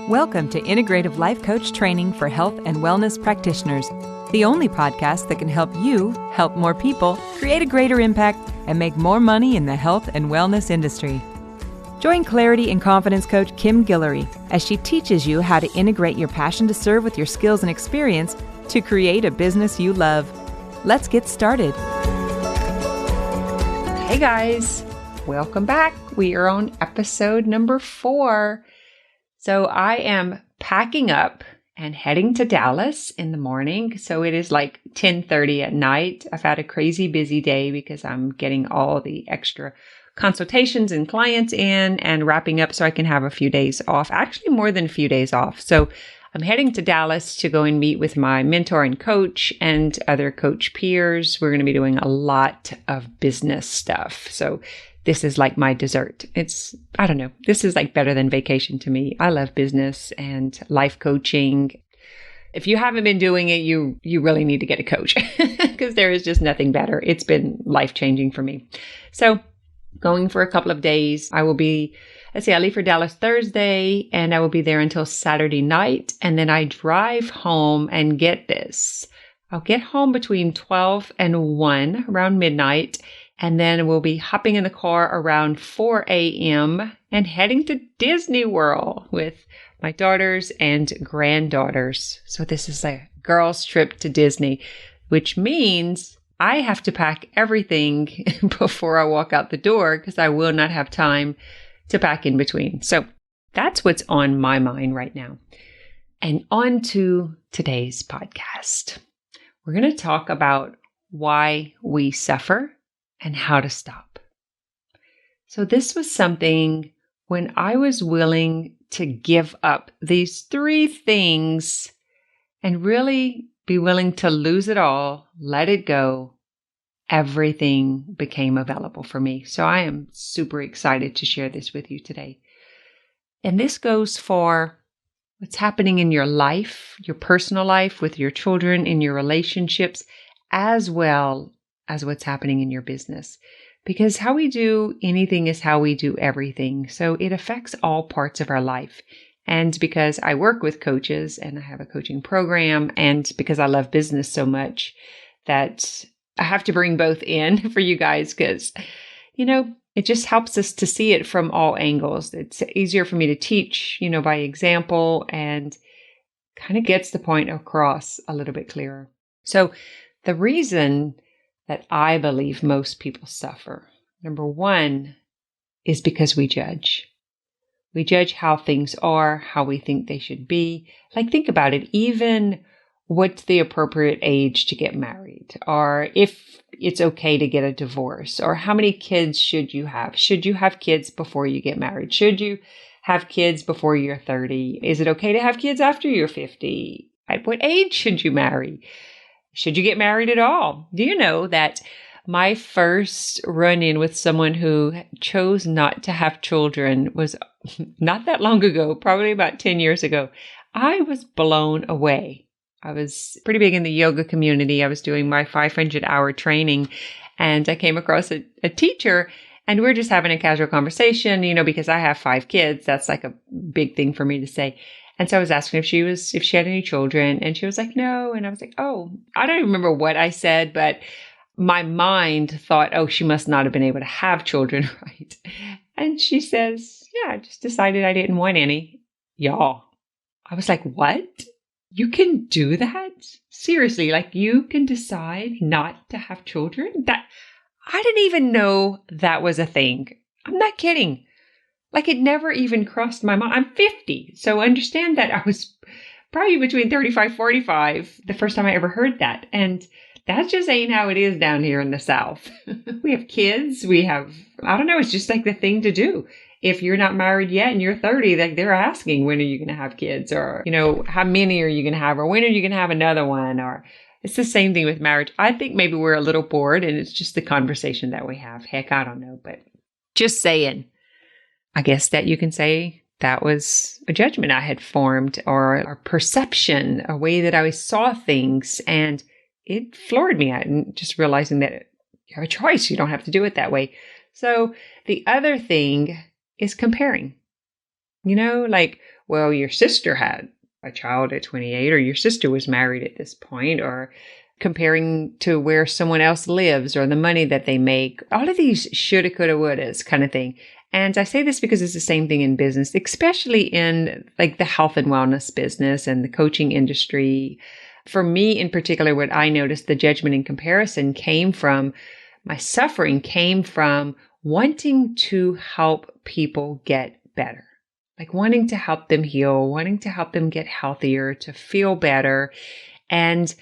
Welcome to Integrative Life Coach Training for Health and Wellness Practitioners, the only podcast that can help you help more people, create a greater impact, and make more money in the health and wellness industry. Join Clarity and Confidence Coach Kim Guillory as she teaches you how to integrate your passion to serve with your skills and experience to create a business you love. Let's get started. Hey guys, welcome back. We are on episode number 4. So I am packing up and heading to Dallas in the morning. So it is like 10:30 at night. I've had a crazy busy day because I'm getting all the extra consultations and clients in and wrapping up so I can have a few days off, actually more than a few days off. So I'm heading to Dallas to go and meet with my mentor and coach and other coach peers. We're going to be doing a lot of business stuff. So this is like my dessert. I don't know, this is like better than vacation to me. I love business and life coaching. If you haven't been doing it, you really need to get a coach because there is just nothing better. It's been life-changing for me. So going for a couple of days, I leave for Dallas Thursday and I will be there until Saturday night. And then I drive home and get this. I'll get home between 12 and 1 around midnight. And then we'll be hopping in the car around 4 a.m. and heading to Disney World with my daughters and granddaughters. So this is a girls' trip to Disney, which means I have to pack everything before I walk out the door because I will not have time to pack in between. So that's what's on my mind right now. And on to today's podcast. We're going to talk about why we suffer and how to stop. So this was something when I was willing to give up these 3 things and really be willing to lose it all, let it go, everything became available for me. So I am super excited to share this with you today. And this goes for what's happening in your life, your personal life with your children, in your relationships, as well as what's happening in your business. Because how we do anything is how we do everything. So it affects all parts of our life. And because I work with coaches and I have a coaching program, and because I love business so much that I have to bring both in for you guys because, it just helps us to see it from all angles. It's easier for me to teach, by example, and kind of gets the point across a little bit clearer. So the reason that I believe most people suffer, number 1, is because we judge. We judge how things are, how we think they should be. Like, think about it. Even what's the appropriate age to get married, or if it's okay to get a divorce, or how many kids should you have? Should you have kids before you get married? Should you have kids before you're 30? Is it okay to have kids after you're 50? At what age should you marry? Should you get married at all? Do you know that my first run-in with someone who chose not to have children was not that long ago, probably about 10 years ago? I was blown away. I was pretty big in the yoga community. I was doing my 500-hour training, and I came across a teacher, and we're just having a casual conversation, because I have 5 kids. That's like a big thing for me to say. And so I was asking if she had any children, and she was like, no. And I was like, oh, I don't even remember what I said, but my mind thought, oh, she must not have been able to have children, right? And she says, yeah, I just decided I didn't want any. Y'all, I was like, what? You can do that? Seriously, like you can decide not to have children? That I didn't even know that was a thing. I'm not kidding. Like it never even crossed my mind. I'm 50. So understand that I was probably between 35, 45 the first time I ever heard that. And that just ain't how it is down here in the South. We have kids. I don't know. It's just like the thing to do. If you're not married yet and you're 30, like they're asking, when are you going to have kids? Or, how many are you going to have? Or when are you going to have another one? Or it's the same thing with marriage. I think maybe we're a little bored and it's just the conversation that we have. Heck, I don't know, but just saying. I guess that you can say that was a judgment I had formed or a perception, a way that I saw things. And it floored me out and just realizing that you have a choice. You don't have to do it that way. So the other thing is comparing. Like, well, your sister had a child at 28, or your sister was married at this point, or comparing to where someone else lives or the money that they make. All of these shoulda, coulda, wouldas kind of thing. And I say this because it's the same thing in business, especially in like the health and wellness business and the coaching industry. For me in particular, what I noticed, the judgment and comparison my suffering came from wanting to help people get better. Like wanting to help them heal, wanting to help them get healthier, to feel better. And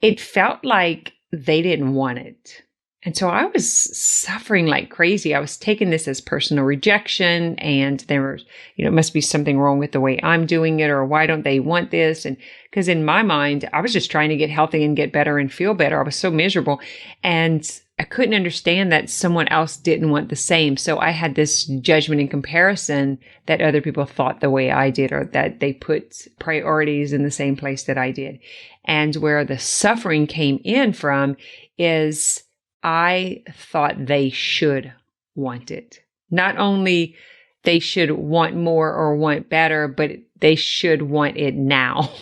it felt like they didn't want it. And so I was suffering like crazy. I was taking this as personal rejection, and there was, it must be something wrong with the way I'm doing it, or why don't they want this? And because in my mind, I was just trying to get healthy and get better and feel better. I was so miserable. And I couldn't understand that someone else didn't want the same. So I had this judgment and comparison that other people thought the way I did, or that they put priorities in the same place that I did. And where the suffering came in from is I thought they should want it. Not only they should want more or want better, but they should want it now.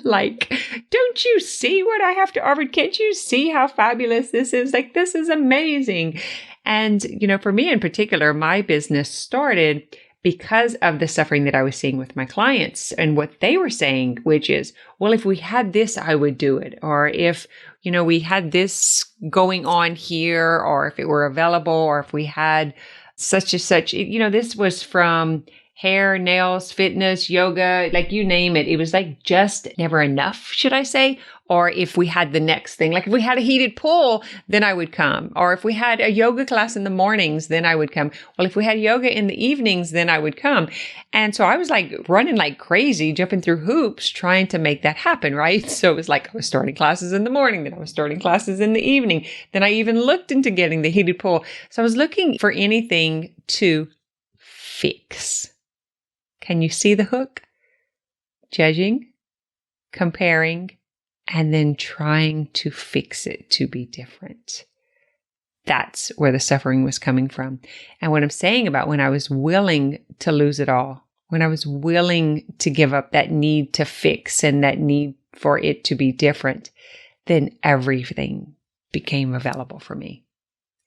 Like, don't you see what I have to offer? Can't you see how fabulous this is? Like, this is amazing. And, for me in particular, my business started because of the suffering that I was seeing with my clients and what they were saying, which is, well, if we had this, I would do it. Or if, we had this going on here, or if it were available, or if we had such and such, this was from hair, nails, fitness, yoga, like you name it. It was like just never enough, should I say? Or if we had the next thing, like if we had a heated pool, then I would come. Or if we had a yoga class in the mornings, then I would come. Well, if we had yoga in the evenings, then I would come. And so I was like running like crazy, jumping through hoops, trying to make that happen, right? So it was like I was starting classes in the morning, then I was starting classes in the evening. Then I even looked into getting the heated pool. So I was looking for anything to fix. Can you see the hook? Judging, comparing, and then trying to fix it to be different. That's where the suffering was coming from. And what I'm saying about when I was willing to lose it all, when I was willing to give up that need to fix and that need for it to be different, then everything became available for me.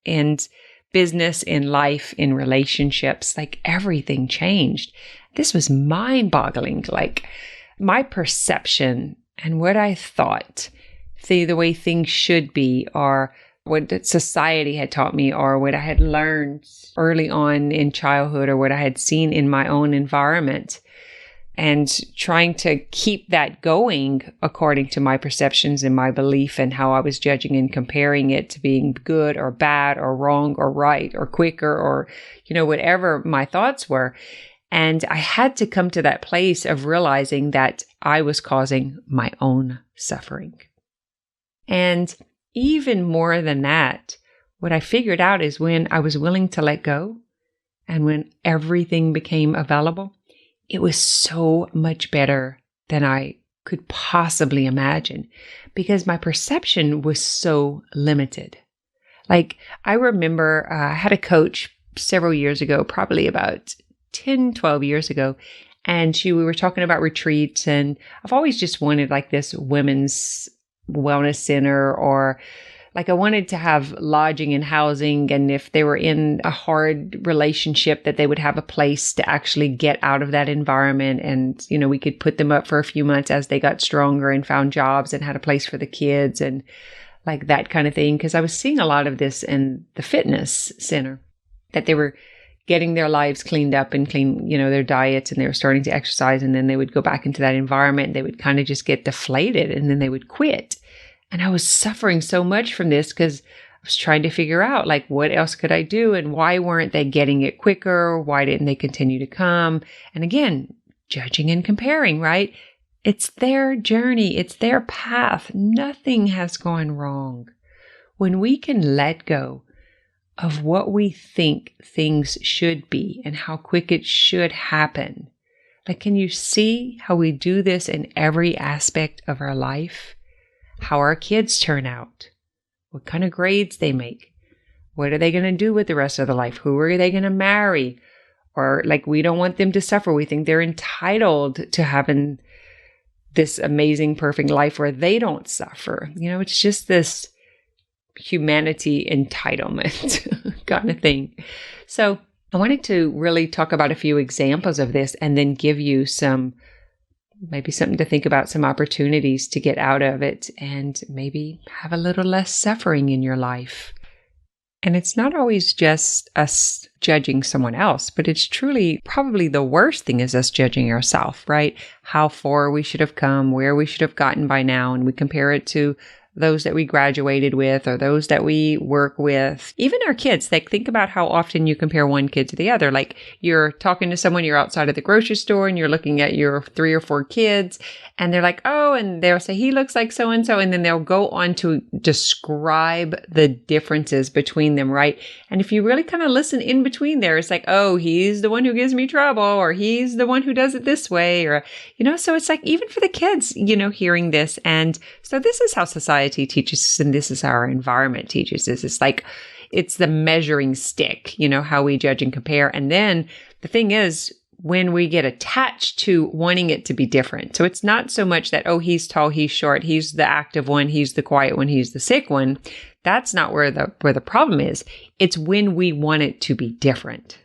And business, in life, in relationships, like everything changed. This was mind-boggling. Like my perception and what I thought, the way things should be, or what society had taught me, or what I had learned early on in childhood, or what I had seen in my own environment, and trying to keep that going according to my perceptions and my belief, and how I was judging and comparing it to being good or bad or wrong or right or quicker or, whatever my thoughts were. And I had to come to that place of realizing that I was causing my own suffering. And even more than that, what I figured out is when I was willing to let go and when everything became available, it was so much better than I could possibly imagine, because my perception was so limited. Like I remember I had a coach several years ago, probably about 10, 12 years ago. And we were talking about retreats, and I've always just wanted like this women's wellness center, or like I wanted to have lodging and housing. And if they were in a hard relationship, that they would have a place to actually get out of that environment. And, we could put them up for a few months as they got stronger and found jobs and had a place for the kids and like that kind of thing. Because I was seeing a lot of this in the fitness center, that they were getting their lives cleaned up and clean, their diets, and they were starting to exercise, and then they would go back into that environment and they would kind of just get deflated, and then they would quit. And I was suffering so much from this because I was trying to figure out like, what else could I do? And why weren't they getting it quicker? Why didn't they continue to come? And again, judging and comparing, right? It's their journey. It's their path. Nothing has gone wrong. When we can let go of what we think things should be and how quick it should happen. Like, can you see how we do this in every aspect of our life? How our kids turn out, what kind of grades they make, what are they going to do with the rest of their life, who are they going to marry, or like we don't want them to suffer. We think they're entitled to having this amazing, perfect life where they don't suffer. It's just this humanity entitlement kind of thing. So I wanted to really talk about a few examples of this and then give you maybe something to think about, some opportunities to get out of it and maybe have a little less suffering in your life. And it's not always just us judging someone else, but it's truly probably the worst thing is us judging ourselves, right? How far we should have come, where we should have gotten by now, and we compare it to those that we graduated with or those that we work with. Even our kids, like think about how often you compare one kid to the other. Like you're talking to someone, you're outside of the grocery store and you're looking at your 3 or 4 kids and they're like, oh, and they'll say, he looks like so-and-so. And then they'll go on to describe the differences between them, right? And if you really kind of listen in between there, it's like, oh, he's the one who gives me trouble, or he's the one who does it this way, or, so it's like even for the kids, hearing this. And so this is how society teaches us, and this is how our environment teaches us. It's like, it's the measuring stick, how we judge and compare. And then the thing is, when we get attached to wanting it to be different. So it's not so much that, oh, he's tall, he's short, he's the active one, he's the quiet one, he's the sick one. That's not where the problem is. It's when we want it to be different.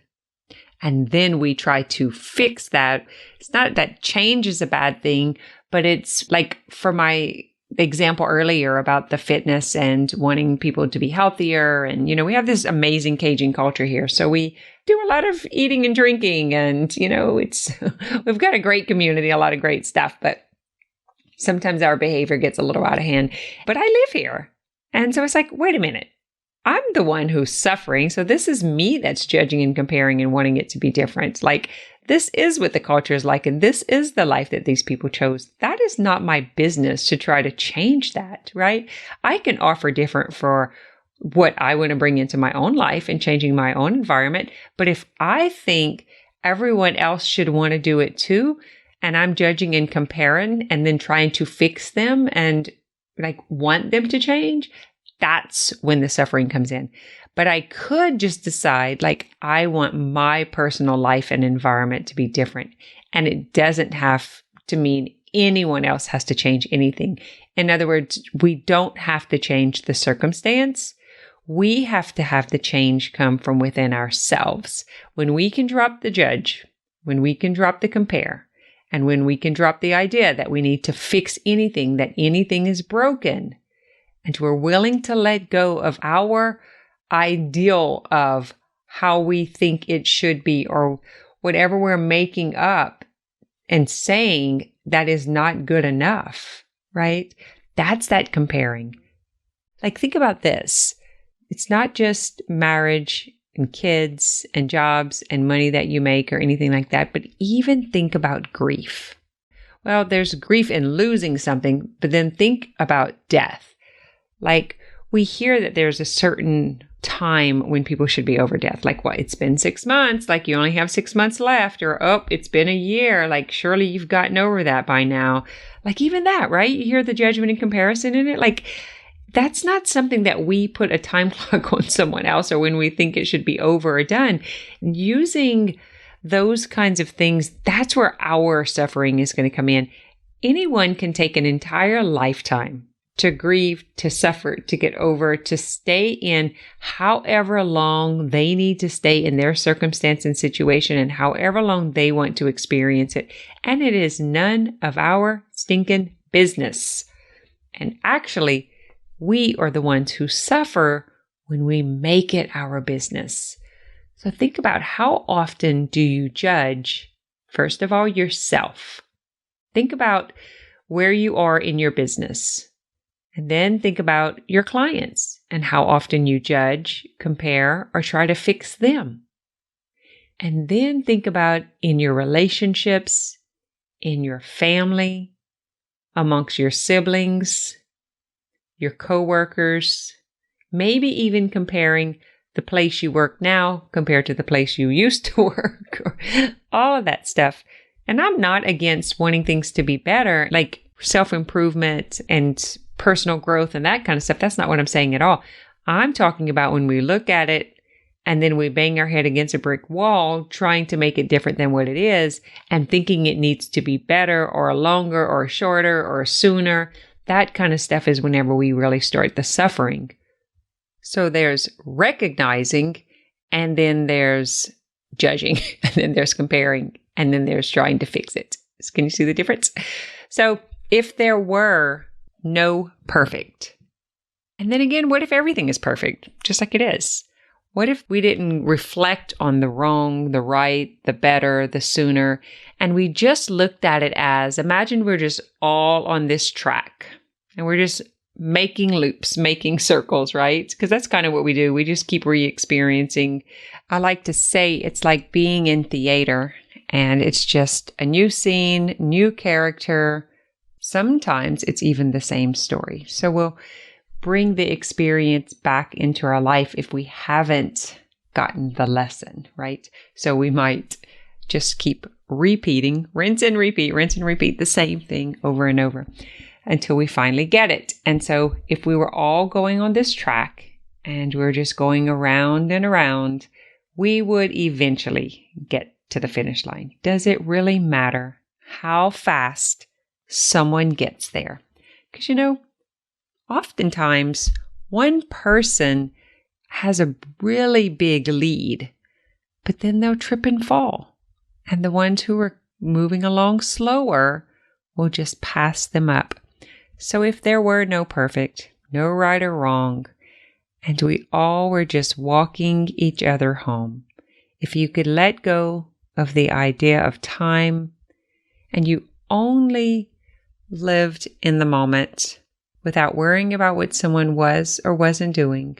And then we try to fix that. It's not that change is a bad thing, but it's like for my example earlier about the fitness and wanting people to be healthier. And, we have this amazing Cajun culture here. So we do a lot of eating and drinking and, we've got a great community, a lot of great stuff, but sometimes our behavior gets a little out of hand. But I live here. And so it's like, wait a minute. I'm the one who's suffering. So this is me that's judging and comparing and wanting it to be different. Like, this is what the culture is like, and this is the life that these people chose. That is not my business to try to change that, right? I can offer different for what I want to bring into my own life and changing my own environment. But if I think everyone else should want to do it too, and I'm judging and comparing and then trying to fix them and like want them to change, that's when the suffering comes in. But I could just decide, like, I want my personal life and environment to be different. And it doesn't have to mean anyone else has to change anything. In other words, we don't have to change the circumstance. We have to have the change come from within ourselves. When we can drop the judge, when we can drop the compare, and when we can drop the idea that we need to fix anything, that anything is broken, and we're willing to let go of our ideal of how we think it should be or whatever we're making up and saying that is not good enough, right? That's that comparing. Like, think about this. It's not just marriage and kids and jobs and money that you make or anything like that, but even think about grief. Well, there's grief in losing something, but then think about death. Like, we hear that there's a certain time when people should be over death. Like, what? It's been 6 months. Like, you only have 6 months left. Or, oh, it's been a year. Like, surely you've gotten over that by now. Like, even that, right? You hear the judgment and comparison in it. Like, that's not something that we put a time clock on someone else or when we think it should be over or done. Using those kinds of things, that's where our suffering is going to come in. Anyone can take an entire lifetime to grieve, to suffer, to get over, to stay in however long they need to stay in their circumstance and situation and however long they want to experience it. And it is none of our stinking business. And actually, we are the ones who suffer when we make it our business. So think about, how often do you judge, first of all, yourself? Think about where you are in your business. And then think about your clients and how often you judge, compare, or try to fix them. And then think about in your relationships, in your family, amongst your siblings, your coworkers, maybe even comparing the place you work now compared to the place you used to work, or all of that stuff. And I'm not against wanting things to be better, like self-improvement and personal growth and that kind of stuff. That's not what I'm saying at all. I'm talking about when we look at it And then we bang our head against a brick wall trying to make it different than what it is and thinking it needs to be better or longer or shorter or sooner. That kind of stuff is whenever we really start the suffering. So there's recognizing, and then there's judging, and then there's comparing, and then there's trying to fix it. Can you see the difference? So if there were no perfect, and then again, what if everything is perfect, just like it is? What if we didn't reflect on the wrong, the right, the better, the sooner, and we just looked at it as, imagine we're just all on this track, and we're just making loops, making circles, right? Because that's kind of what we do. We just keep re-experiencing. I like to say it's like being in theater, and it's just a new scene, new character. Sometimes it's even the same story. So we'll bring the experience back into our life if we haven't gotten the lesson, right? So we might just keep repeating, rinse and repeat the same thing over and over until we finally get it. And so if we were all going on this track and we're just going around and around, we would eventually get to the finish line. Does it really matter how fast someone gets there? Because, oftentimes one person has a really big lead, but then they'll trip and fall. And the ones who are moving along slower will just pass them up. So if there were no perfect, no right or wrong, and we all were just walking each other home, if you could let go of the idea of time and you only lived in the moment without worrying about what someone was or wasn't doing,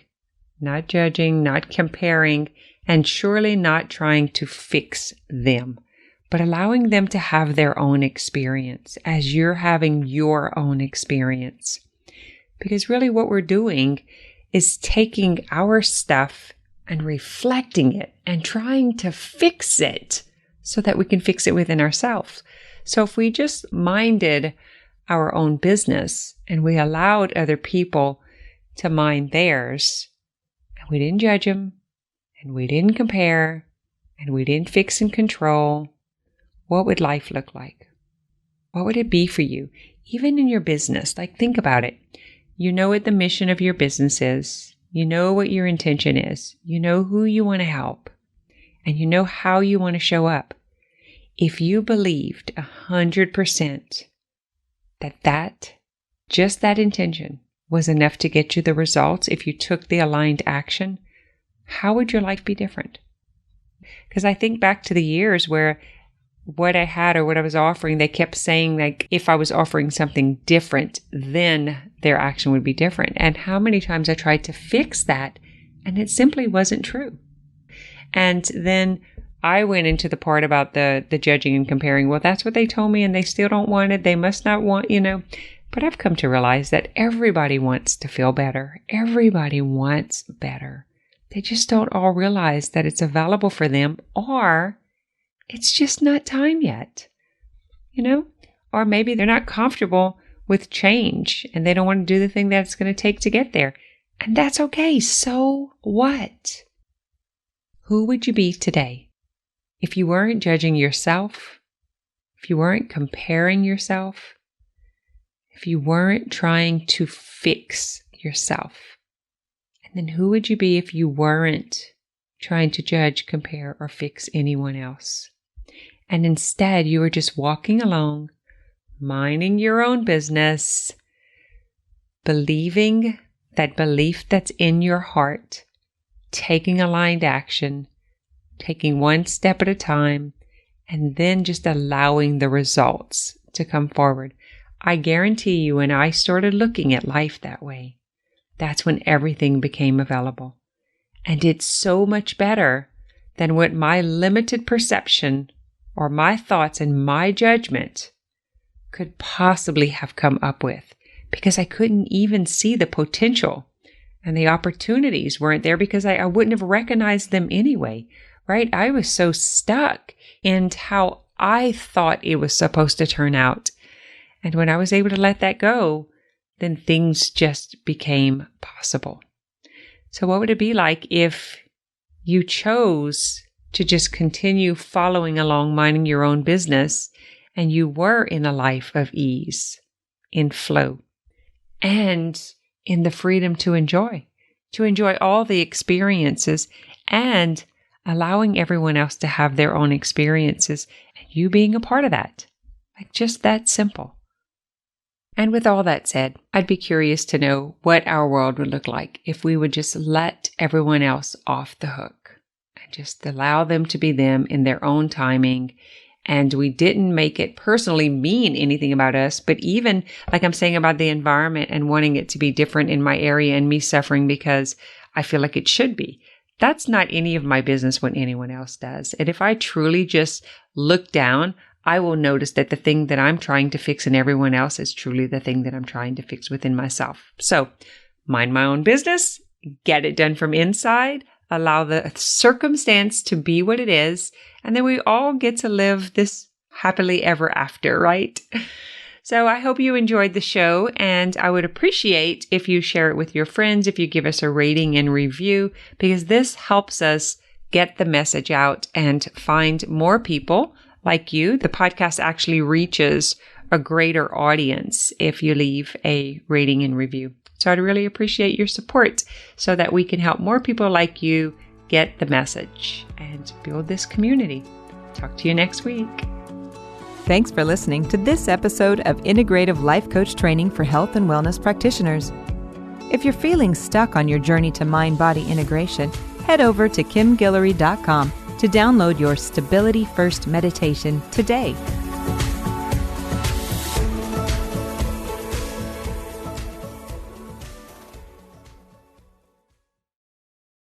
not judging, not comparing, and surely not trying to fix them, but allowing them to have their own experience as you're having your own experience. Because really what we're doing is taking our stuff and reflecting it and trying to fix it so that we can fix it within ourselves. So if we just minded our own business and we allowed other people to mind theirs, and we didn't judge them, and we didn't compare, and we didn't fix and control, what would life look like? What would it be for you? Even in your business, like think about it. You know what the mission of your business is. You know what your intention is. You know who you want to help. And you know how you want to show up. If you believed 100% that just that intention was enough to get you the results, if you took the aligned action, how would your life be different? Because I think back to the years where what I had or what I was offering, they kept saying like, if I was offering something different, then their action would be different. And how many times I tried to fix that and it simply wasn't true. And then I went into the part about the judging and comparing. Well, that's what they told me and they still don't want it. They must not want, But I've come to realize that everybody wants to feel better. Everybody wants better. They just don't all realize that it's available for them, or it's just not time yet, Or maybe they're not comfortable with change and they don't want to do the thing that it's going to take to get there. And that's okay. So what? Who would you be today if you weren't judging yourself, if you weren't comparing yourself, if you weren't trying to fix yourself? And then who would you be if you weren't trying to judge, compare, or fix anyone else? And instead, you were just walking along, minding your own business, believing that belief that's in your heart, taking aligned action, taking one step at a time, and then just allowing the results to come forward. I guarantee you, when I started looking at life that way, that's when everything became available. And it's so much better than what my limited perception or my thoughts and my judgment could possibly have come up with, because I couldn't even see the potential and the opportunities weren't there because I wouldn't have recognized them anyway, right? I was so stuck in how I thought it was supposed to turn out. And when I was able to let that go, then things just became possible. So what would it be like if you chose to just continue following along, minding your own business, and you were in a life of ease, in flow, and in the freedom to enjoy all the experiences and allowing everyone else to have their own experiences and you being a part of that. Like just that simple. And with all that said, I'd be curious to know what our world would look like if we would just let everyone else off the hook and just allow them to be them in their own timing. And we didn't make it personally mean anything about us, but even like I'm saying about the environment and wanting it to be different in my area and me suffering because I feel like it should be. That's not any of my business when anyone else does. And if I truly just look down, I will notice that the thing that I'm trying to fix in everyone else is truly the thing that I'm trying to fix within myself. So mind my own business, get it done from inside, allow the circumstance to be what it is, and then we all get to live this happily ever after, right? So I hope you enjoyed the show, and I would appreciate if you share it with your friends, if you give us a rating and review, because this helps us get the message out and find more people like you. The podcast actually reaches a greater audience if you leave a rating and review. So I'd really appreciate your support so that we can help more people like you get the message and build this community. Talk to you next week. Thanks for listening to this episode of Integrative Life Coach Training for Health and Wellness Practitioners. If you're feeling stuck on your journey to mind-body integration, head over to kimguillory.com to download your Stability First meditation today.